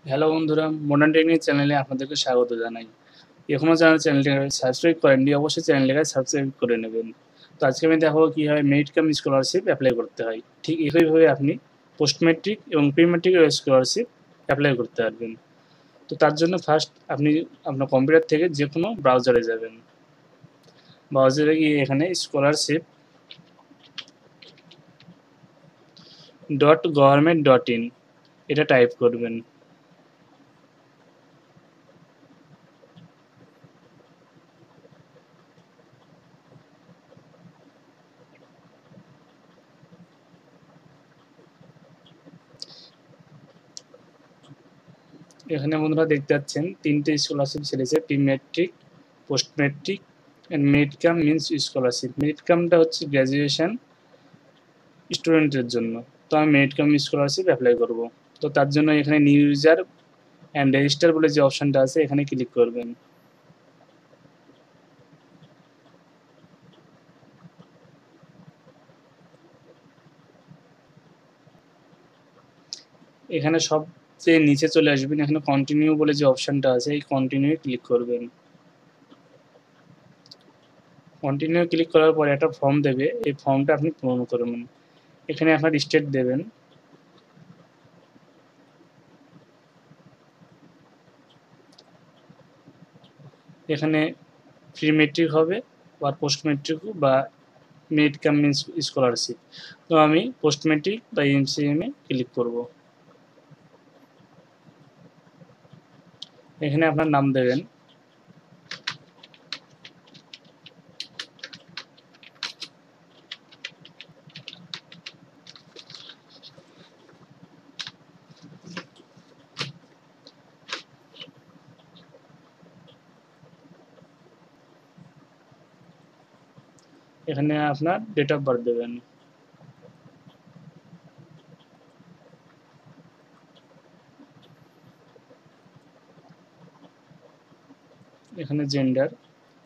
Hello বন্ধুরা, modern technique চ্যানেলে আপনাদেরকে স্বাগত জানাই। এখনও যারা চ্যানেলটিকে সাবস্ক্রাইব করেননি, অবশ্যই চ্যানেলটিকে সাবস্ক্রাইব করে নেবেন। তো আজকে আমি দেখাবো কীভাবে মেরিট কাম স্কলারশিপ অ্যাপ্লাই করতে হয়। ঠিক একইভাবে আপনি পোস্ট ম্যাট্রিক এবং প্রি ম্যাট্রিকের স্কলারশিপ অ্যাপ্লাই করতে পারবেন। তো তার জন্য ফার্স্ট আপনি আপনার কম্পিউটার থেকে যে কোনো ব্রাউজারে যাবেন। ব্রাউজারে গিয়ে এখানে স্কলারশিপ .gov.in এটা টাইপ করবেন। এখানে বন্ধুরা দেখতে পাচ্ছেন 3টে স্কলারশিপ ছেড়েছে, pre matric, post matric and merit cum means scholarship. Merit কামটা হচ্ছে গ্র্যাজুয়েশন স্টুডেন্টের জন্য। তো আমি মেরিট কাম স্কলারশিপ অ্যাপ্লাই করব। তো তার জন্য এখানে নিউ ইউজার অ্যান্ড রেজিস্টার বলে যে অপশানটা আছে এখানে ক্লিক করবেন। এখানে সবচেয়ে নিচে চলে আসবেন, এখানে কন্টিনিউ বলে যে অপশানটা আছে এই কন্টিনিউ ক্লিক করবেন। কন্টিনিউ ক্লিক করার পরে একটা ফর্ম দেবে, এই ফর্মটা আপনি পূরণ করবেন। এখানে আপনার স্টেট দেবেন। এখানে প্রি মেট্রিক হবে বা পোস্ট মেট্রিক বা মেরিট কাম মিন্স স্কলারশিপ। তো আমি পোস্ট মেট্রিক বা এমসিএমে ক্লিক করব। এখানে আপনার নাম দেবেন। এখানে আপনার ডেট অফ বার্থ দেবেন। এখানে জেন্ডার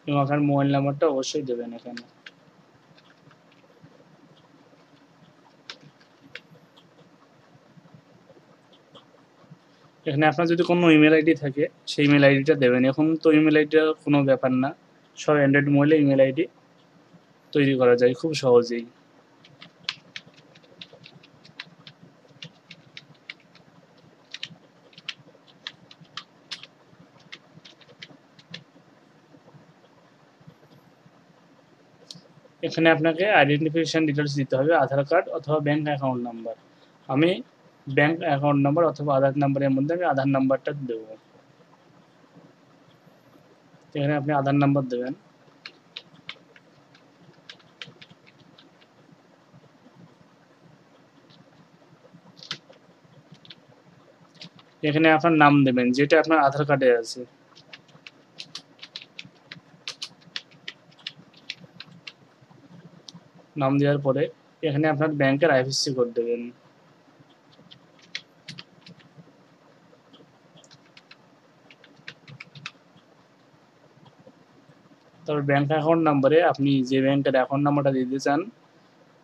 এবং আপনার মোবাইল নাম্বারটা অবশ্যই দেবেন এখানে। এখানে আপনার যদি কোনো ইমেল আইডি থাকে সেই ইমেল আইডিটা দেবেন। এখন তো ইমেল আইডিটা কোনো ব্যাপার না, সব অ্যান্ড্রয়েড মোবাইলে ইমেল আইডি তৈরি করা যায় খুব সহজেই। এখানে আপনাকে আইডেন্টিফিকেশান ডিটেলস দিতে হবে, আধার কার্ড অথবা ব্যাঙ্ক অ্যাকাউন্ট নাম্বার। আমি ব্যাঙ্ক অ্যাকাউন্ট নাম্বার অথবা আধার নাম্বারের মধ্যে আমি আধার নাম্বারটা দেবো। এখানে আপনি আধার নাম্বার দেবেন। এখানে আপনার নাম দেবেন যেটা আপনার আধার কার্ডে আছে। নাম দেওয়ার পরে এখানে আপনার ব্যাংকের আইএফএসসি কোড দেবেন। তারপর ব্যাঙ্ক অ্যাকাউন্ট নাম্বারে আপনি যে ব্যাংকের অ্যাকাউন্ট নাম্বারটা দিতে চান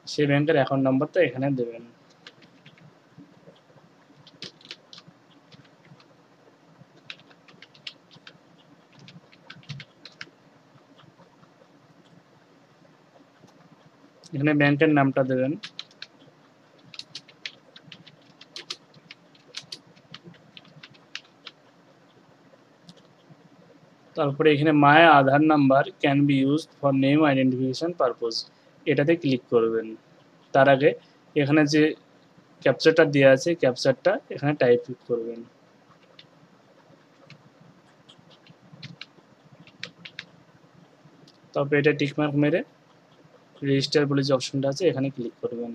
সেই ব্যাংকের অ্যাকাউন্ট নাম্বারটা এখানে দেবেন। এখানে ব্যাংকের নামটা দেবেন। তারপরে এখানে my Aadhaar number can be used for name identification purpose, এটাতে ক্লিক করবেন। তার আগে এখানে যে ক্যাপচারটা দেওয়া আছে ক্যাপচারটা এখানে টাইপ করবেন। তারপরে এটা টিকমার্ক মেরে রেজিস্টার বলে যে অপশনটা আছে এখানে ক্লিক করবেন।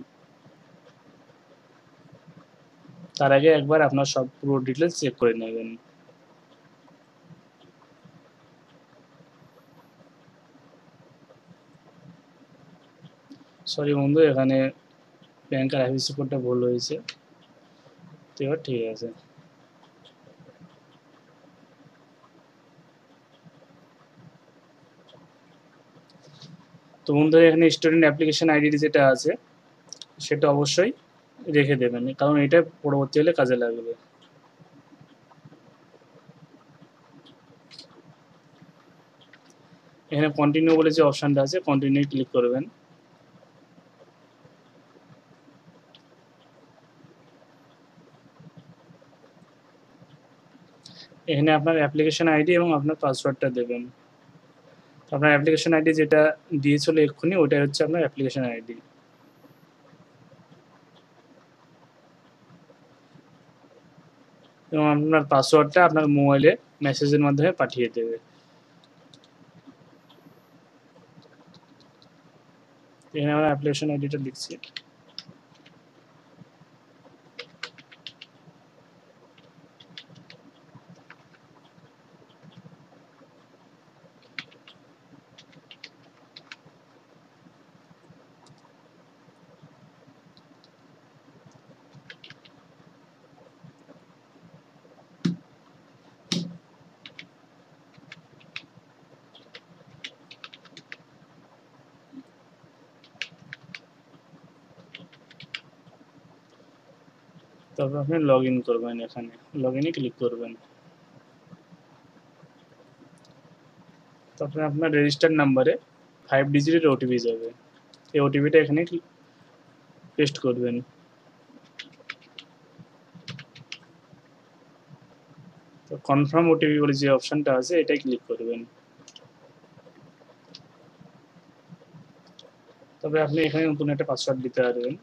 তার আগে একবার আপনার সব পুরো ডিটেলস চেক করে নেবেন। সরি বন্ধু, এখানে ব্যাংকের আইএফএসসি কোডটা ভুল হয়েছে। তো এবার ঠিক আছে। তো বন্ধুরা এখানে স্টুডেন্ট অ্যাপ্লিকেশন আইডি যেটা আছে সেটা অবশ্যই রেখে দেবেন, কারণ এটা পরবর্তীকালে কাজে লাগবে। এখানে কন্টিনিউ বলে যে অপশানটা আছে কন্টিনিউ ক্লিক করবেন। এখানে আপনার অ্যাপ্লিকেশন আইডি এবং আপনার পাসওয়ার্ডটা দেবেন। আপনার অ্যাপ্লিকেশন আইডি যেটা দিয়েছিল এক্ষুনি ওটাই হচ্ছে আপনার অ্যাপ্লিকেশন আইডি। এবং আপনার পাসওয়ার্ডটা আপনার মোবাইলে মেসেজের মাধ্যমে পাঠিয়ে দেবে। এখানে আমরা অ্যাপ্লিকেশন আইডিটা লিখছি। তারপর আপনি লগ ইন করবেন, এখানে লগ ইনে ক্লিক করবেন। তারপরে আপনার রেজিস্টার্ড নাম্বারে 5 ডিজিটের ওটিপি যাবে। এই ওটিপিটা এখানে পেস্ট করবেন। তো কনফার্ম ওটিপি বলে যে অপশানটা আছে এটাই ক্লিক করবেন। তবে আপনি এখানে নতুন একটা পাসওয়ার্ড দিতে পারবেন।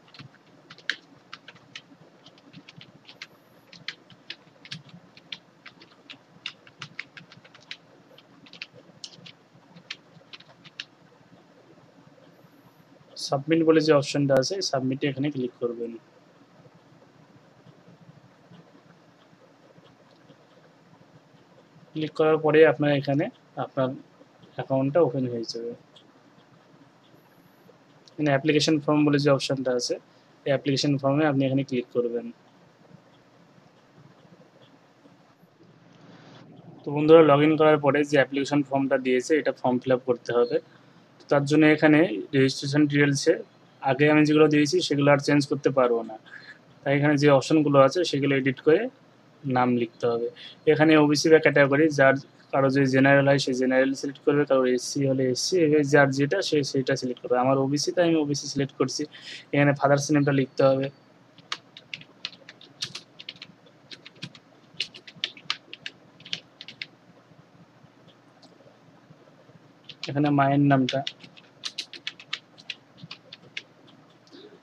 সাবমিট বলে যে অপশানটা আছে সাবমিটে এখানে ক্লিক করবেন। ক্লিক করার পরে আপনার এখানে আপনার অ্যাকাউন্টটা ওপেন হয়ে যাবে। এখানে অ্যাপ্লিকেশন ফর্ম বলে যে অপশানটা আছে এই অ্যাপ্লিকেশন ফর্মে আপনি এখানে ক্লিক করবেন। তো বন্ধুরা লগ ইন করার পরে যে অ্যাপ্লিকেশন ফর্মটা দিয়েছে এটা ফর্ম ফিল আপ করতে হবে। তার জন্য এখানে রেজিস্ট্রেশন ডিটেলসে আগে আমি যেগুলো দিয়েছি সেগুলো আর চেঞ্জ করতে পারবো না, তাই এখানে যে অপশানগুলো আছে সেগুলো এডিট করে নাম লিখতে হবে। এখানে ওবিসি বা ক্যাটাগরি যার কারো যদি জেনারেল হয় সে জেনারেল সিলেক্ট করবে, কারো এসসি হলে এসসি, এবার যার যেটা সে সেইটা সিলেক্ট করবে। আমার ওবিসি তাই আমি ওবিসি সিলেক্ট করছি। এখানে ফাদার্স নেমটা লিখতে হবে। এখানে মায়ের নামটা,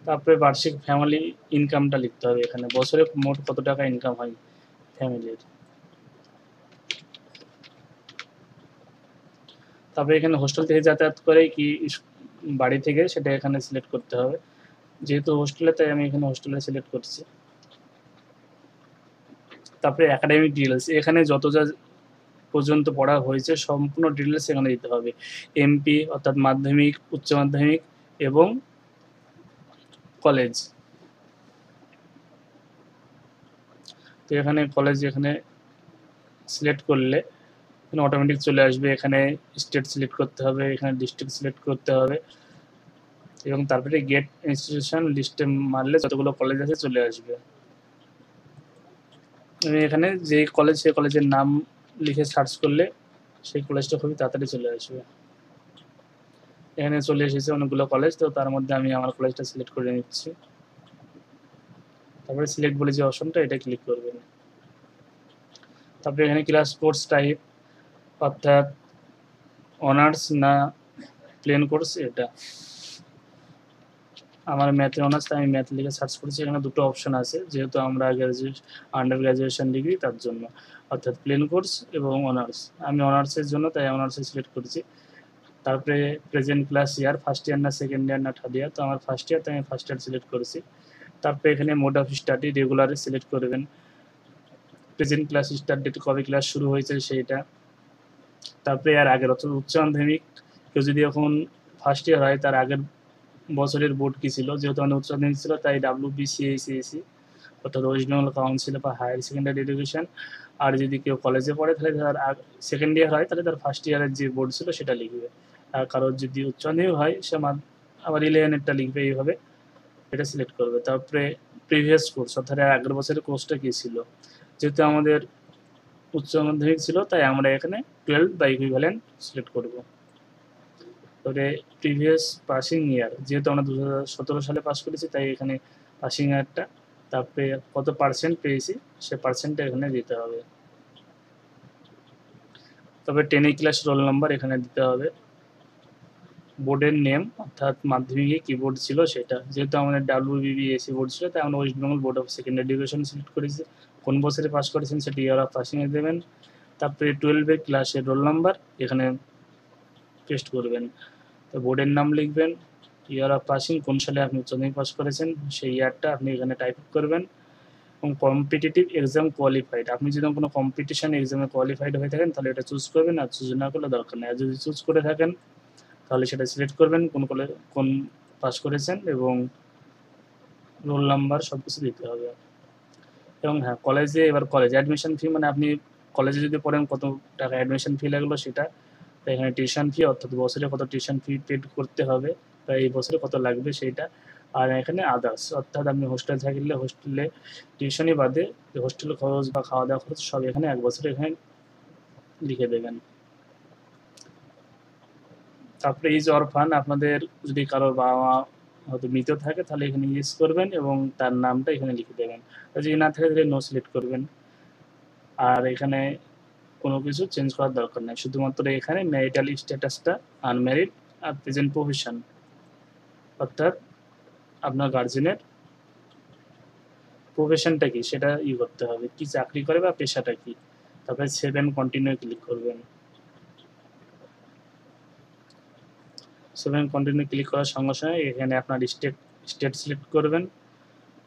তারপরে বার্ষিক ফ্যামিলি ইনকামটা লিখতে হবে। এখানে বছরে মোট কত টাকা ইনকাম হয় ফ্যামিলির। তারপরে এখানে হোস্টেল থেকে যাতায়াত করে কি বাড়ি থেকে সেটা এখানে সিলেক্ট করতে হবে। যেহেতু হোস্টেলে তাই আমি এখানে হোস্টেলে সিলেক্ট করছি। তারপরে একাডেমিক ডিটেলস এখানে যত যা পর্যন্ত পড়া হয়েছে সম্পূর্ণ ডিটেলস এখানে দিতে হবে। এমপি অর্থাৎ মাধ্যমিক, উচ্চ মাধ্যমিক এবং কলেজ। তো এখানে কলেজ এখানে সিলেক্ট করলে অটোমেটিক চলে আসবে। এখানে স্টেট সিলেক্ট করতে হবে, এখানে ডিস্ট্রিক্ট সিলেক্ট করতে হবে এবং তারপরে গেট ইনস্টিটিউশন লিস্টে মারলে যতগুলো কলেজ আছে চলে আসবে। এখানে যে কলেজ সেই কলেজের নাম লিখে সার্চ করলে সেই কলেজটা খুবই তাড়াতাড়ি চলে আসবে। এখানে চলে এসেছে অনেকগুলো কলেজ, তো তার মধ্যে আমি আমার কলেজটা সিলেক্ট করে নিচ্ছি। তারপরে সিলেক্ট বলে যে অপশনটা এটা ক্লিক করবেন। তারপরে এখানে ক্লাস কোর্স টাইপ অর্থাৎ অনার্স না প্লেন কোর্স, এটা আমার ম্যাথে অনার্স তাই আমি ম্যাথ লিখে সার্চ করেছি। এখানে দুটো অপশন আছে যেহেতু আমরা আন্ডার গ্র্যাজুয়েশন ডিগ্রি তার জন্য, অর্থাৎ প্লেন কোর্স এবং অনার্স। আমি অনার্সের জন্য তাই অনার্সে সিলেক্ট করেছি। তারপরে present class year first year না সেকেন্ড ইয়ার না থার্ড ইয়ার, তো আমার ফার্স্ট ইয়ার তাই আমি ফার্স্ট ইয়ার সিলেক্ট করেছি। তারপরে এখানে মোড অফ স্টাডি রেগুলারে সিলেক্ট করবেন। প্রেজেন্ট ক্লাস স্টার্ট ডেট কবে ক্লাস শুরু হয়েছে সেইটা। তারপরে এর আগের অর্থাৎ উচ্চ মাধ্যমিক কেউ যদি এখন ফার্স্ট ইয়ার হয় তার আগের বছরের বোর্ড কী ছিল, যেহেতু আমাদের উচ্চ মাধ্যমিক ছিল তাই WBCSESC অর্থাৎ West Bengal Council for Higher Secondary Education. আর যদি কেউ কলেজে পড়ে তাহলে তার সেকেন্ড ইয়ার হয় তাহলে তার ফার্স্ট ইয়ারের যে বোর্ড ছিল সেটা লিখবে। আর কারোর যদি উচ্চ মাধ্যমিক হয় সে আবার 11-এরটা লিখবে, এইভাবে এটা সিলেক্ট করবে। তারপরে প্রিভিয়াস কোর্স অর্থাৎ আগের বছরের কোর্সটা কী ছিল, যেহেতু আমাদের উচ্চ মাধ্যমিক ছিল তাই আমরা এখানে 12 বা ইকুইভ্যালেন্ট সিলেক্ট করব। তারপরে প্রিভিয়াস পাসিং ইয়ার, যেহেতু আমরা 2017 সালে পাস করেছি তাই এখানে পাসিং ইয়ারটা, তারপরে কত পার্সেন্ট পেয়েছি সে পার্সেন্টটা এখানে দিতে হবে। তবে 10 ক্লাস রোল নাম্বার এখানে দিতে হবে। বোর্ডের নেম অর্থাৎ মাধ্যমিকে কি বোর্ড ছিল সেটা, যেহেতু আমাদের WBBSE বোর্ড ছিল তাই আমরা West Bengal board of secondary education select করেছি। কোন বছরে পাস করেছেন সেটা ইয়ার অফ পাসিংয়ে দেবেন। তারপরে 12 ক্লাসের রোল নাম্বার এখানে পেস্ট করবেন। তো বোর্ডের নাম লিখবেন, ইয়ার অফ পাসিং কোন সালে আপনি উচ্চ মাধ্যমিক পাস করেছেন সেই ইয়ারটা আপনি এখানে টাইপ করবেন। এবং কম্পিটিটিভ এক্সাম কোয়ালিফাইড, আপনি যদি কোনো কম্পিটিশন এক্সামে কোয়ালিফাইড হয়ে থাকেন তাহলে এটা চুজ করবেন, আর চুজ না করলে দরকার নেই। আর যদি চুজ করে থাকেন তাহলে সেটা সিলেক্ট করবেন কোন পাস করেছেন এবং রোল নাম্বার সব কিছু দিতে হবে। এবং হ্যাঁ, এবার কলেজ অ্যাডমিশন ফি, মানে আপনি কলেজে যদি পড়েন কত টাকা অ্যাডমিশন ফি লাগলো সেটা, তাই এখানে টিউশন ফি অর্থাৎ বছরে কত টিউশন ফি পেড করতে হবে, তাই এই বছরে কত লাগবে সেইটা। আর এখানে আদার্স, অর্থাৎ আপনি হোস্টেল থাকলে হোস্টেলে টিউশনই বাদে হোস্টেল খরচ বা খাওয়া দাওয়া খরচ সব এখানে এক বছরে এখানে লিখে দেবেন। তারপরে ইজ অরফান, আপনাদের যদি কারোর বাবা মা হয়তো মৃত থাকে তাহলে এখানে ইউজ করবেন এবং তার নামটা এখানে লিখে দেবেন। আর যদি না থাকে তাহলে নো সিলেক্ট করবেন। আর এখানে কোনো কিছু চেঞ্জ করার দরকার নেই, শুধুমাত্র এখানে ম্যারিটাল স্ট্যাটাসটা আনম্যারিড আর প্রেজেন্ট প্রফেশন, অর্থাৎ আপনার গার্জেনের প্রফেশনটা কি সেটা করতে হবে, কি চাকরি করে বা পেশাটা কি। তারপরে সেভ অ্যান্ড কন্টিনিউ ক্লিক করবেন। সেভ অ্যান্ড কন্টিনিউ ক্লিক করার সঙ্গে সঙ্গে এখানে আপনার স্টেট সিলেক্ট করবেন।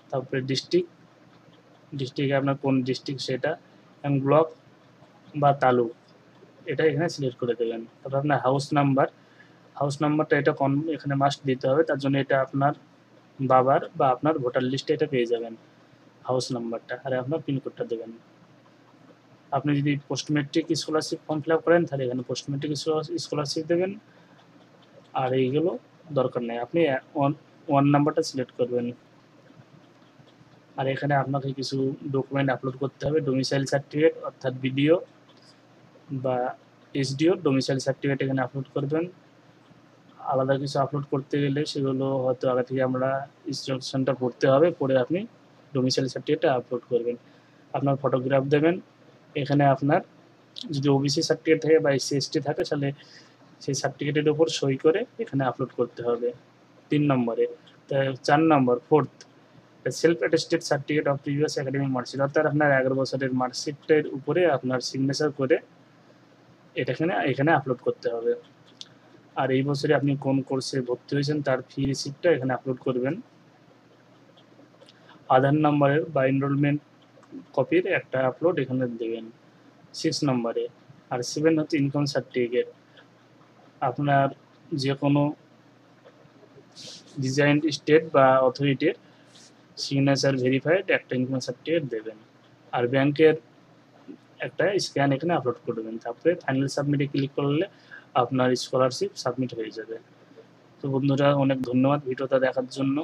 তারপরে ডিস্ট্রিক্টে আপনার কোন ডিস্ট্রিক্ট সেটা, এবং ব্লক বা তালুক এটা এখানে সিলেক্ট করে দেবেন। তারপর আপনার হাউস নাম্বারটা এটা এখানে মাস্ট দিতে হবে, তার জন্য এটা আপনার বাবার বা আপনার ভোটার লিস্টে এটা পেয়ে যাবেন হাউস নাম্বারটা, আর আপনার পিনকোডটা দেবেন। আপনি যদি post metric scholarship form fill up করেন তাহলে এখানে পোস্ট মেট্রিক স্কলারশিপ দেবেন। আর এইগুলো দরকার নেই, আপনি ওয়ান নাম্বারটা সিলেক্ট করবেন। আর এখানে আপনাকে কিছু ডকুমেন্ট আপলোড করতে হবে, ডোমিসাইল সার্টিফিকেট অর্থাৎ বিডিও বা এসডিও ডোমিসাইল সার্টিফিকেট এখানে আপলোড করবেন। আলাদা কিছু আপলোড করতে গেলে সেগুলো হয়তো আগে থেকে আমরা ইনস্ট্রাকশনটা পড়তে হবে, পড়ে আপনি ডোমিসাইল সার্টিফিকেটটা আপলোড করবেন। আপনার ফটোগ্রাফ দেবেন। এখানে আপনার যদি ওবিসি সার্টিফিকেট থাকে বা SC/ST থাকে তাহলে সেই সার্টিফিকেটের উপর সই করে এখানে আপলোড করতে হবে 3 নম্বরে। 4 নম্বর fourth, self attested certificate of previous academic marksheet, অর্থাৎ আপনার 11 বছরের মার্কশিটের উপরে আপনার সিগনেচার করে এটা এখানে আপলোড করতে হবে। আর এই বছরে আপনি কোন কোর্সে ভর্তি হয়েছেন তার ফি রিসিপ্টটা এখানে আপলোড করবেন। আধার নম্বরের বা এনরোলমেন্ট কপির একটা আপলোড এখানে দেবেন 6 নম্বরে। আর 7 হচ্ছে ইনকাম সার্টিফিকেট, আপনার যে কোনো ডিজাইন স্টেট বা অথরিটির সিগনেচার ভেরিফাইড একটা ইনকাম সার্টিফিকেট দেবেন। আর ব্যাংকের একটা স্ক্যান এখানে আপলোড করবেন। তারপরে ফাইনাল সাবমিটে ক্লিক করলে আপনার স্কলারশিপ সাবমিট হয়ে যাবে। তো বন্ধুরা, অনেক ধন্যবাদ ভিডিওটা দেখার জন্য।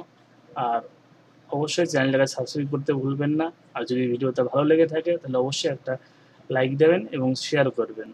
আর অবশ্যই চ্যানেলটাকে সাবস্ক্রাইব করতে ভুলবেন না। আর যদি ভিডিওটা ভালো লেগে থাকে তাহলে অবশ্যই একটা লাইক দেবেন এবং শেয়ার করবেন।